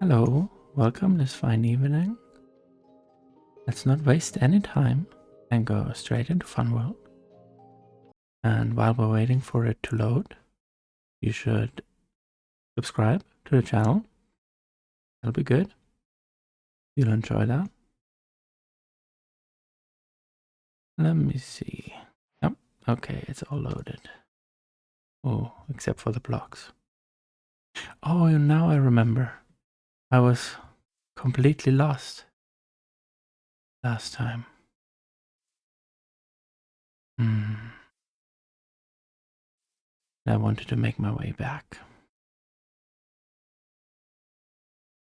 Hello, welcome this fine evening. Let's not waste any time and go straight into funworld. And while we're waiting for it to load, you should subscribe to the channel. That'll be good. You'll enjoy that. Let me see. Yep, okay, it's all loaded. Oh, except for the blocks. Oh, now I remember. I was completely lost last time. I wanted to make my way back.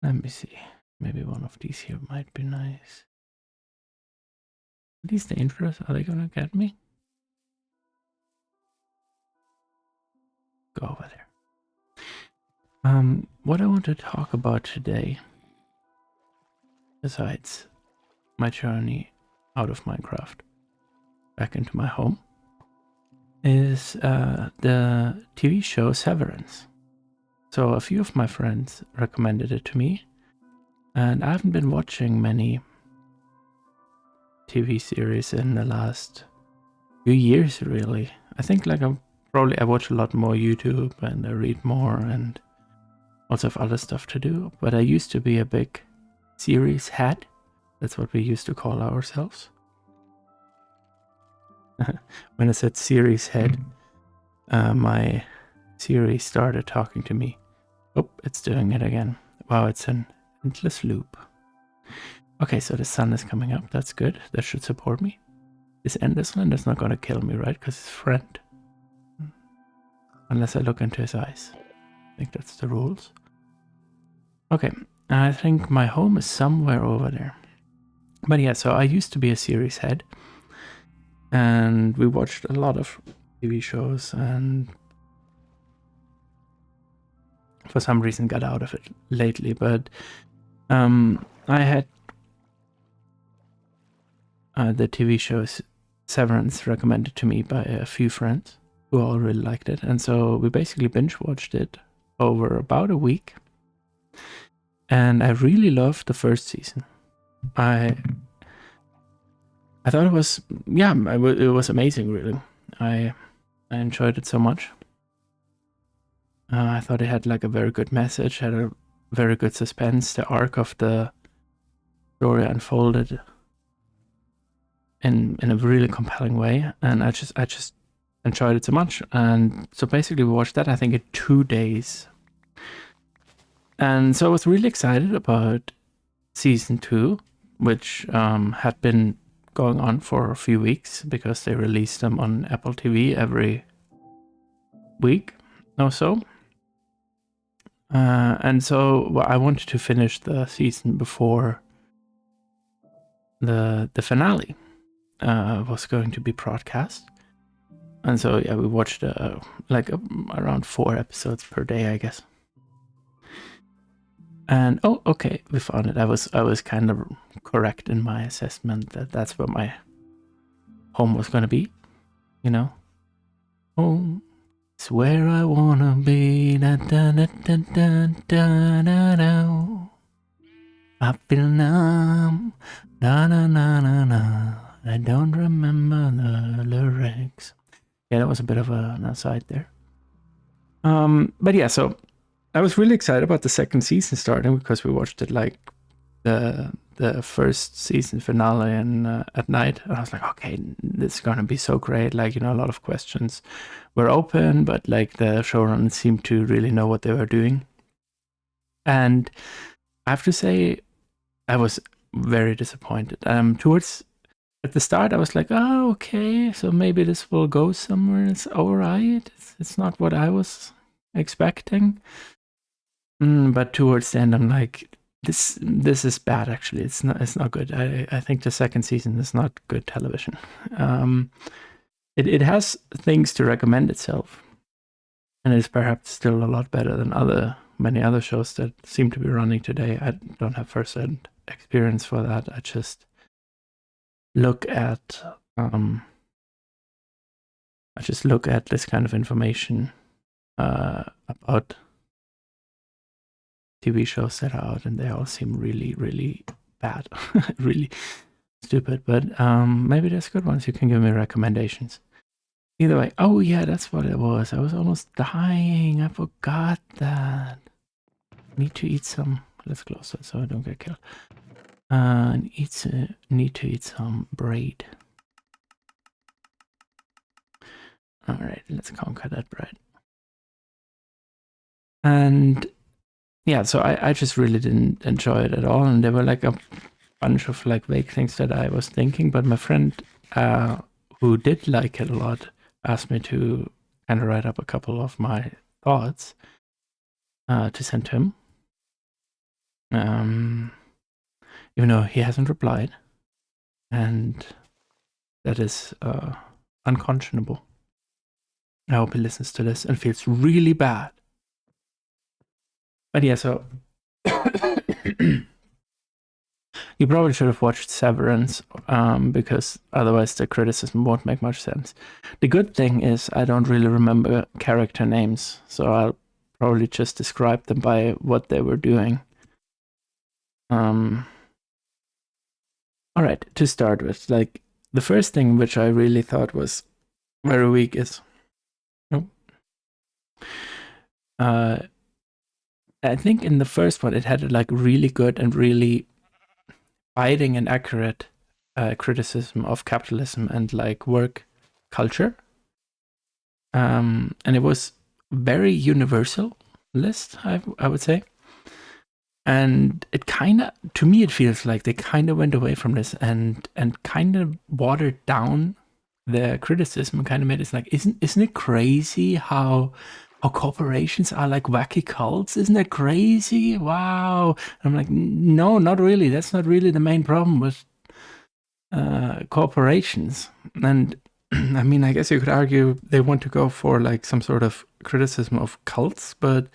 Let me see. Maybe one of these here might be nice. Are these dangerous? Are they gonna get me? Go over there. What I want to talk about today, besides my journey out of Minecraft back into my home, is the TV show Severance. So a few of my friends recommended it to me, and I haven't been watching many TV series in the last few years, really. I think like I watch a lot more YouTube and I read more and lots of other stuff to do, but I used to be a big series head. That's what we used to call ourselves. When I said series head, my Siri started talking to me. Oh, it's doing it again. Wow, it's an endless loop. Okay, so the sun is coming up. That's good. That should support me. This Enderman is not going to kill me, right? Because it's friend. Unless I look into his eyes. I think that's the rules. Okay, I think my home is somewhere over there. But yeah, so I used to be a series head. And we watched a lot of TV shows and for some reason got out of it lately. But I had the TV shows Severance recommended to me by a few friends who all really liked it. And so we basically binge watched it over about a week. And I really loved the first season. I thought it was, yeah, it was amazing, really. I enjoyed it so much. I thought it had like a very good message, had a very good suspense. The arc of the story unfolded in a really compelling way, and I just enjoyed it so much. And so basically we watched that, I think, in 2 days. And so I was really excited about season 2, which had been going on for a few weeks because they released them on Apple TV every week or so. And so I wanted to finish the season before the finale was going to be broadcast. And so yeah, we watched around 4 episodes per day, I guess. And oh, okay, we found it. I was kind of correct in my assessment that that's where my home was going to be, you know. Home is where I wanna be. Da, da, da, da, da, da, da, da. I feel numb. Na na na na na. I don't remember the lyrics. Yeah, that was a bit of an aside there. But yeah, so I was really excited about the second season starting because we watched it like the first season finale and at night, and I was like, okay, this is gonna be so great. Like, you know, a lot of questions were open, but like the showrunners seemed to really know what they were doing. And I have to say, I was very disappointed. Towards at the start, I was like, oh, okay, so maybe this will go somewhere. It's all right. It's not what I was expecting. But towards the end, I'm like, this is bad. Actually, it's not good. I think the second season is not good television. It has things to recommend itself, and it's perhaps still a lot better than many other shows that seem to be running today. I don't have first-hand experience for that. I just look at this kind of information about TV shows that are out, and they all seem really, really bad, really stupid. But maybe there's good ones. You can give me recommendations. Either way, oh yeah, that's what it was. I was almost dying. I forgot that. Need to eat some. Let's close it so I don't get killed. Need to eat some bread. All right, let's conquer that bread. And yeah, so I just really didn't enjoy it at all, and there were like a bunch of like vague things that I was thinking. But my friend, who did like it a lot, asked me to kind of write up a couple of my thoughts to send to him. Even though he hasn't replied, and that is unconscionable. I hope he listens to this and feels really bad. But yeah, so you probably should have watched Severance, because otherwise the criticism won't make much sense. The good thing is I don't really remember character names, so I'll probably just describe them by what they were doing. All right, to start with, like the first thing which I really thought was very weak is, I think in the first one it had like really good and really biting and accurate criticism of capitalism and like work culture, and it was very universalist, I would say. And it kind of, to me, it feels like they kind of went away from this and kind of watered down the criticism and kind of made it like, isn't it crazy how corporations are like wacky cults? Isn't that crazy? Wow. And I'm like, no, not really. That's not really the main problem with corporations. And I mean, I guess you could argue they want to go for like some sort of criticism of cults, but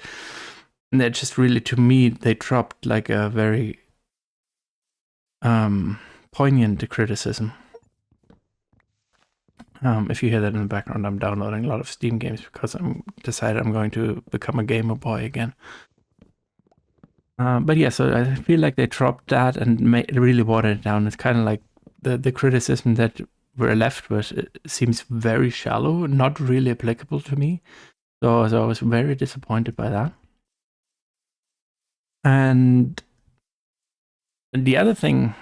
that just really, to me, they dropped like a very poignant criticism. If you hear that in the background, I'm downloading a lot of Steam games because I'm decided I'm going to become a gamer boy again. But yeah, so I feel like they dropped that and really watered it down. It's kind of like the criticism that we're left with, it seems very shallow, not really applicable to me. So I was very disappointed by that. And the other thing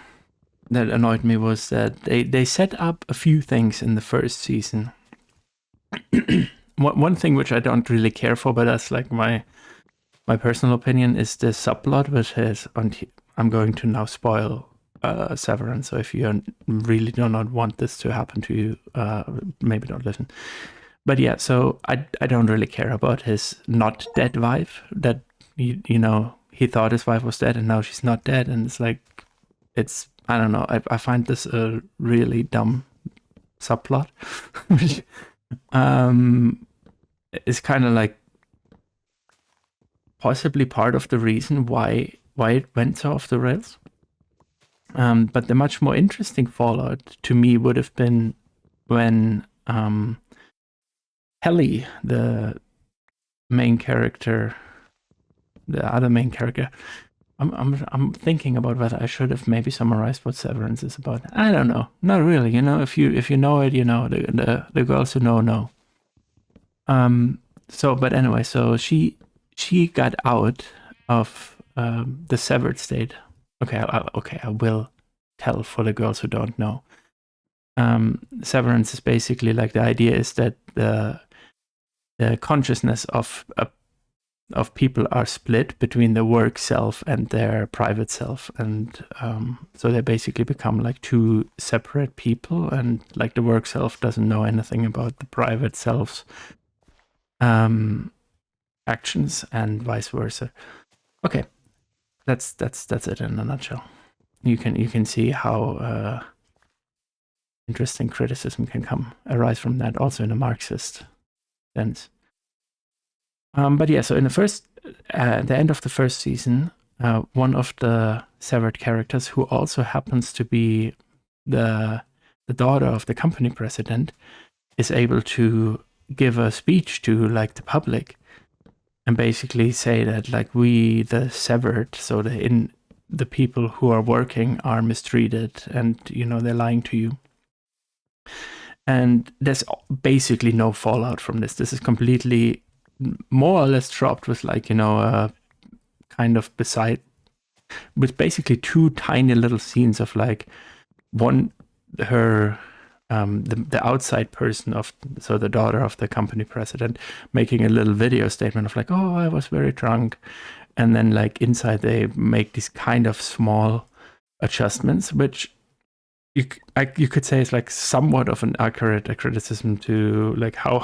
that annoyed me was that they set up a few things in the first season. One thing which I don't really care for, but that's like my personal opinion, is the subplot which is I'm going to now spoil Severance, so if you really do not want this to happen to you, maybe don't listen. But yeah, so I don't really care about his not dead wife, that you know, he thought his wife was dead and now she's not dead, and it's like, it's, I don't know, I find this a really dumb subplot. It's kind of like possibly part of the reason why it went so off the rails. But the much more interesting fallout to me would have been when Helly, the main character, the other main character, I'm thinking about whether I should have maybe summarized what Severance is about. I don't know, not really. You know, if you know it, you know. The girls who know. So, but anyway, so she got out of the severed state. Okay, I will tell for the girls who don't know. Severance is basically like, the idea is that the consciousness of people are split between the work self and their private self, and so they basically become like two separate people, and like the work self doesn't know anything about the private self's actions, and vice versa. Okay, that's it in a nutshell. You can see how interesting criticism can arise from that, also in a Marxist sense. But yeah, so in the end of the first season, one of the severed characters, who also happens to be the daughter of the company president, is able to give a speech to like the public, and basically say that like we, the severed, so the people who are working are mistreated, and they're lying to you. And there's basically no fallout from this. This is completely more or less dropped with like kind of beside, with basically two tiny little scenes of like one, her the outside person so the daughter of the company president, making a little video statement of like, oh, I was very drunk, and then like inside they make these kind of small adjustments, which you could say is like somewhat of an accurate criticism to like how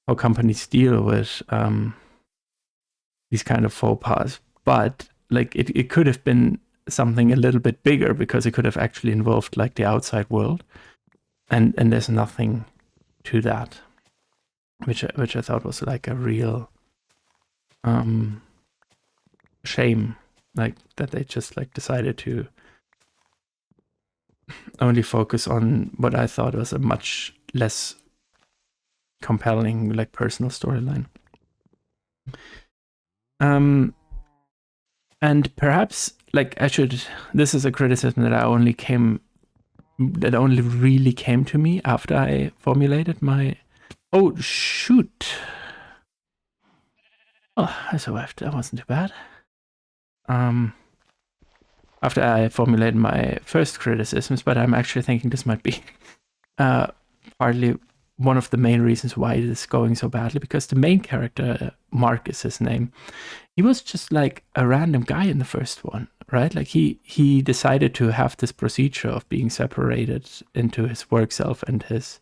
how companies deal with these kind of faux pas. But like it could have been something a little bit bigger, because it could have actually involved like the outside world, and there's nothing to that, which I thought was like a real shame, like that they just like decided to only focus on what I thought was a much less compelling like personal storyline. And perhaps like this is a criticism that only really came to me after I formulated my, oh shoot, oh, I survived, that wasn't too bad. After I formulated my first criticisms, but I'm actually thinking this might be partly one of the main reasons why it is going so badly, because the main character, Mark is his name, he was just like a random guy in the first one, right? Like he decided to have this procedure of being separated into his work self and his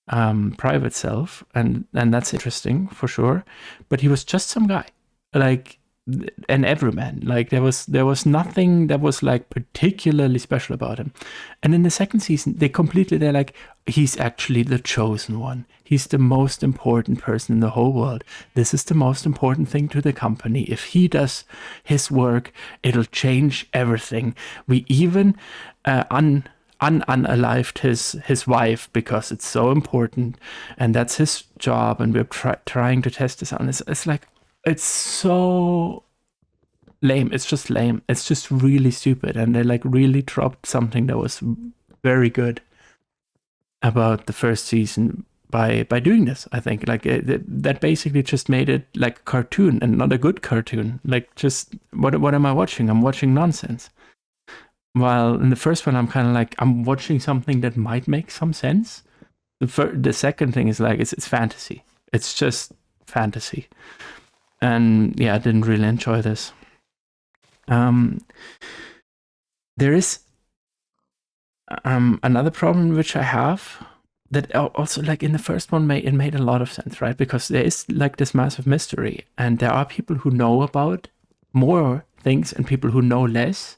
private self, and that's interesting for sure. But he was just some guy, like an everyman. Like there was nothing that was like particularly special about him. And in the second season, they're like, he's actually the chosen one. He's the most important person in the whole world. This is the most important thing to the company. If he does his work, it'll change everything. We even unalived his wife because it's so important, and that's his job, and we're trying to test this out. And it's like, it's so lame. It's just lame. It's just really stupid, and they like really dropped something that was very good about the first season by doing this. I think like that basically just made it like a cartoon, and not a good cartoon. Like, just what am I watching? I'm watching nonsense. While in the first one, I'm kind of like, I'm watching something that might make some sense. The second thing is like, it's fantasy. It's just fantasy. And yeah, I didn't really enjoy this. There is another problem which I have, that also like in the first one it made a lot of sense, right? Because there is like this massive mystery, and there are people who know about more things and people who know less.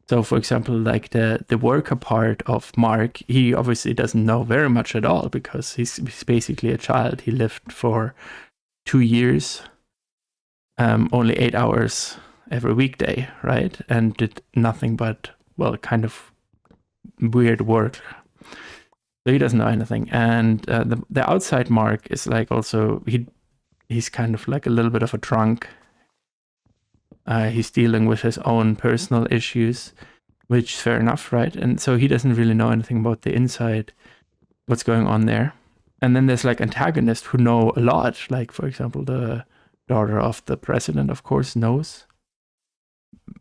So for example, like the worker part of Mark, he obviously doesn't know very much at all, because he's basically a child. He lived for 2 years, only 8 hours every weekday, right? And did nothing but, well, kind of weird work. So he doesn't know anything. And the outside Mark is like, also he's kind of like a little bit of a drunk. He's dealing with his own personal issues, which is fair enough, right? And so he doesn't really know anything about the inside, what's going on there. And then there's like antagonists who know a lot. Like, for example, the daughter of the president, of course, knows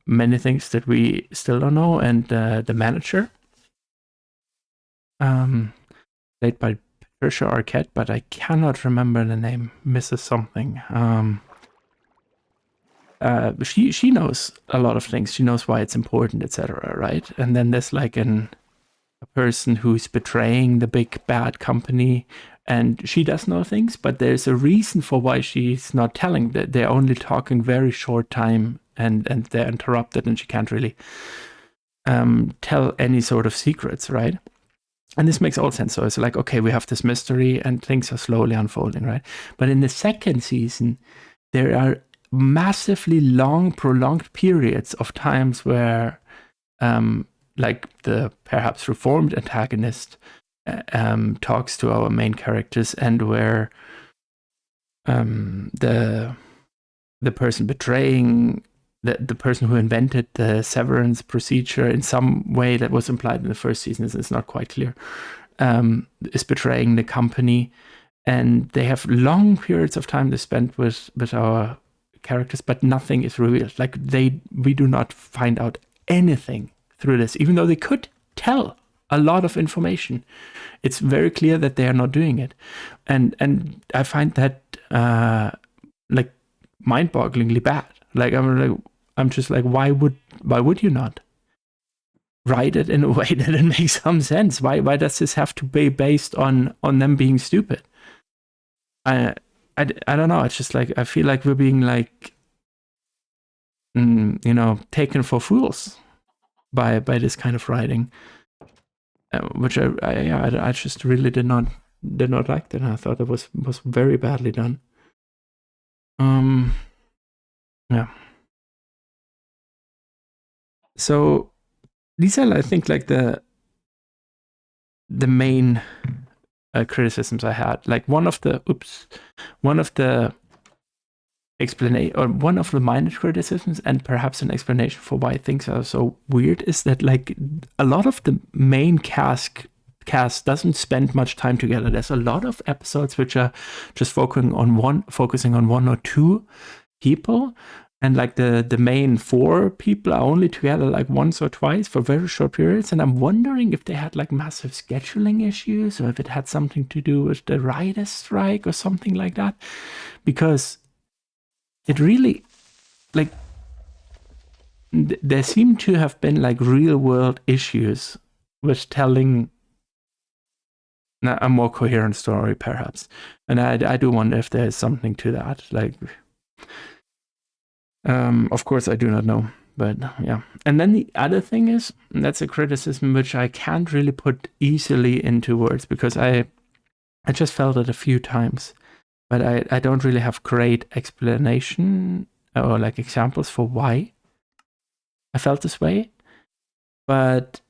many things that we still don't know. And the manager, played by Patricia Arquette, but I cannot remember the name, Mrs. something. She knows a lot of things. She knows why it's important, etc. Right? And then there's like a person who's betraying the big bad company, and she does know things, but there's a reason for why she's not telling. That they're only talking very short time, and they're interrupted, and she can't really tell any sort of secrets, right? And this makes all sense. So it's like, okay, we have this mystery and things are slowly unfolding, right? But in the second season, there are massively long, prolonged periods of times where, like the perhaps reformed antagonist talks to our main characters, and where the person betraying the person who invented the severance procedure in some way that was implied in the first season, is not quite clear, is betraying the company. And they have long periods of time to spend with our characters, but nothing is revealed. Like we do not find out anything through this, even though they could tell a lot of information. It's very clear that they are not doing it, and I find that like mind-bogglingly bad. Like I'm just like, why would you not write it in a way that it makes some sense? Why does this have to be based on them being stupid? I don't know. It's just like I feel like we're being like, taken for fools by this kind of writing, which I just really did not like that. I thought it was very badly done. Yeah. So these are, I think, like the main criticisms I had. Like one of the explanation, or one of the minor criticisms, and perhaps an explanation for why things are so weird, is that like a lot of the main cast doesn't spend much time together. There's a lot of episodes which are just focusing on one or two people, and like the main four people are only together like once or twice for very short periods. And I'm wondering if they had like massive scheduling issues, or if it had something to do with the writers' strike or something like that, because it really, like, there seem to have been like real world issues with telling a more coherent story, perhaps. And I do wonder if there's something to that. Like, of course, I do not know, but yeah. And then the other thing is, and that's a criticism which I can't really put easily into words, because I just felt it a few times, but I don't really have great explanation or like examples for why I felt this way. But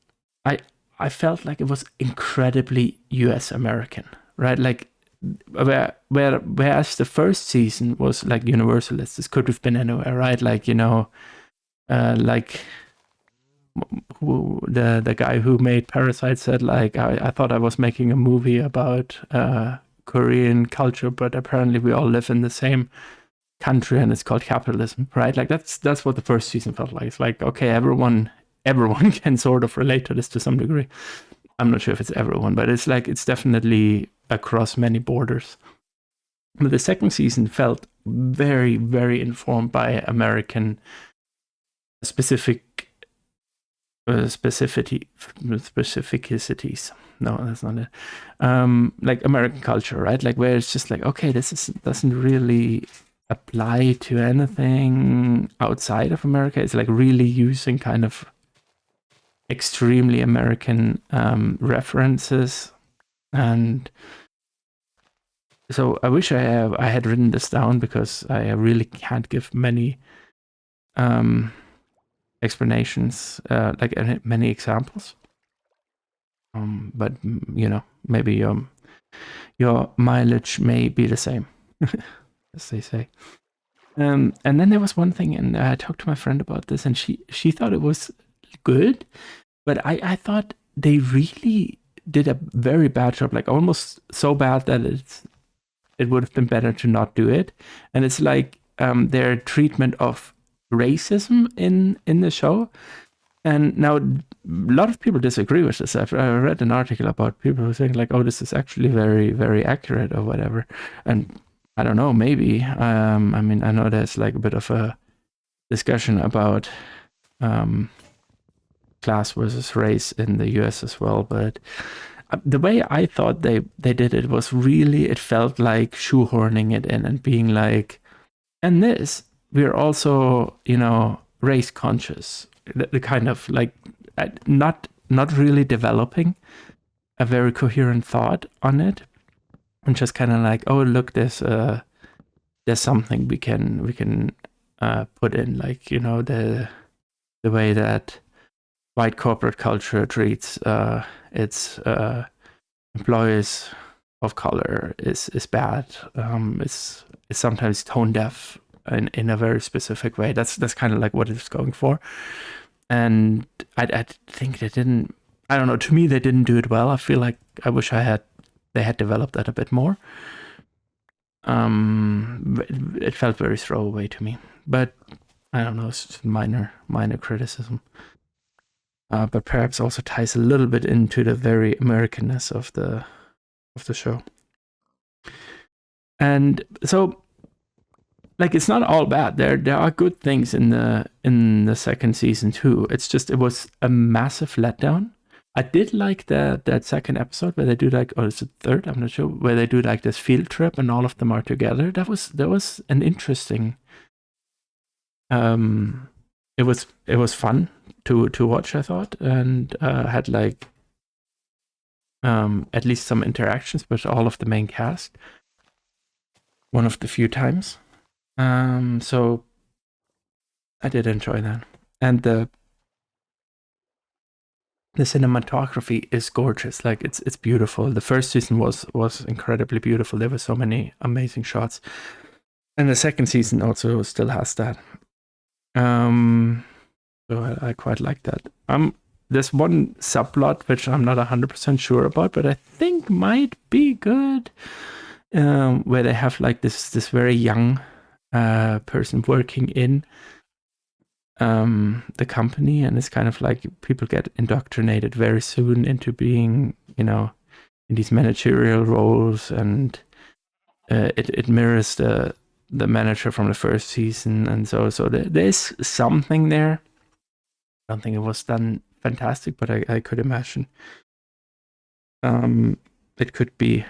I felt like it was incredibly US American, right? Like whereas the first season was like universalist, this could have been anywhere, right? Like, like the guy who made Parasite said, like, I thought I was making a movie about Korean culture, but apparently we all live in the same country and it's called capitalism, right? Like that's what the first season felt like. It's like, okay, everyone can sort of relate to this to some degree. I'm not sure if it's everyone, but it's like, it's definitely across many borders. But the second season felt very, very informed by American specificities. No, that's not it. Like American culture, right? Like where it's just like, okay, doesn't really apply to anything outside of America. It's like really using kind of extremely American references. And so I wish I had written this down, because I really can't give many explanations, like many examples. But maybe your mileage may be the same, as they say. And then there was one thing, and I talked to my friend about this, and she thought it was good, but I thought they really did a very bad job, like almost so bad that it would have been better to not do it. And it's like their treatment of racism in the show. And now a lot of people disagree with this. I read an article about people who think like, oh, this is actually very, very accurate or whatever. And I don't know, maybe. I mean, I know there's like a bit of a discussion about class versus race in the US as well, but the way I thought they did it was really, it felt like shoehorning it in and being like, and this, we're also, race conscious. The kind of like, not really developing a very coherent thought on it, and just kind of like, oh, look, there's something we can put in, like, the way that white corporate culture treats its employees of color is bad. It's sometimes tone deaf in a very specific way. That's kind of like what it's going for. And I think they didn't. I don't know. To me, they didn't do it well. I feel like I wish they had developed that a bit more. It felt very throwaway to me, but I don't know. It's just minor criticism. But perhaps also ties a little bit into the very Americanness of the show. And so, like, it's not all bad. There are good things in the second season too. It's just it was a massive letdown. I did like that second episode where they do like, or is it third? I'm not sure. Where they do like this field trip and all of them are together. That was an interesting. It was fun to watch, I thought, and had like at least some interactions with all of the main cast. One of the few times. So I did enjoy that. And the cinematography is gorgeous. Like it's beautiful. The first season was incredibly beautiful. There were so many amazing shots. And the second season also still has that. So I quite like that. There's one subplot which I'm not 100% sure about, but I think might be good. Where they have like this very young person working in the company, and it's kind of like people get indoctrinated very soon into being, in these managerial roles, and it mirrors the manager from the first season, and so there's something there. I don't think it was done fantastic, but I could imagine it could be.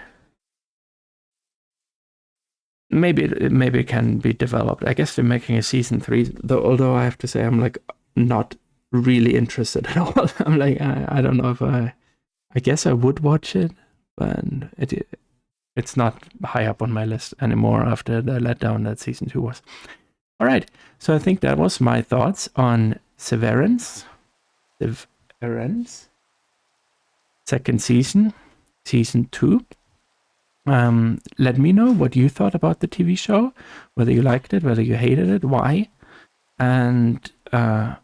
Maybe it can be developed. I guess they're making a season 3, though. Although I have to say, I'm like not really interested at all. I'm like, I don't know if I guess I would watch it, but it's not high up on my list anymore after the letdown that season 2 was. All right, so I think that was my thoughts on Severance, second season 2. Let me know what you thought about the TV show, whether you liked it, whether you hated it, why, and I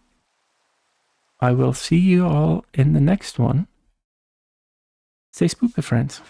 will see you all in the next one. Stay spooky, friends.